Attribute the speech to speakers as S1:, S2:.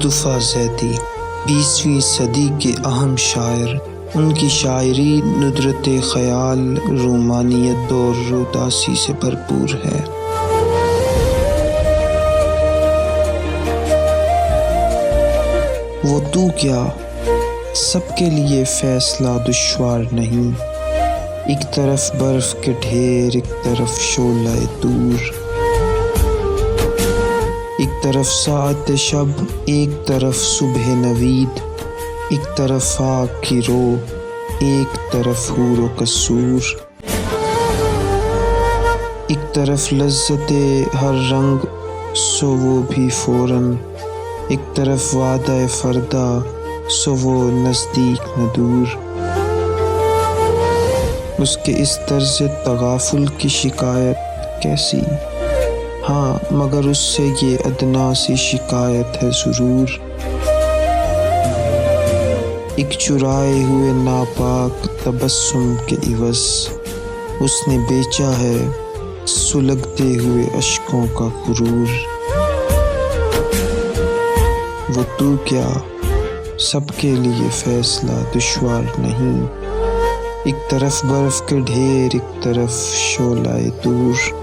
S1: مصطفیٰ زیدی 20ویں صدی کے اہم شاعر، ان کی شاعری ندرت خیال، رومانیت اور اداسی سے بھرپور ہے۔ وہ تو کیا، سب کے لیے فیصلہ دشوار نہیں، ایک طرف برف کے ڈھیر، ایک طرف شعلہ دور، ایک طرف ساعت شب، ایک طرف صبح نوید، ایک طرف آگ کی رو، ایک طرف حور و قصور، ایک طرف لذت ہر رنگ سو وہ بھی فوراً، ایک طرف وعدہ فردا سو وہ نزدیک نہ دور۔ اس کے اس طرز تغافل کی شکایت کیسی؟ ہاں مگر اس سے یہ ادنا سی شکایت ہے ضرور، ایک چرائے ہوئے ناپاک تبسم کے عوض اس نے بیچا ہے سلگتے ہوئے اشکوں کا غرور۔ وہ تو کیا، سب کے لیے فیصلہ دشوار نہیں، ایک طرف برف کے ڈھیر، ایک طرف شعلہ دور۔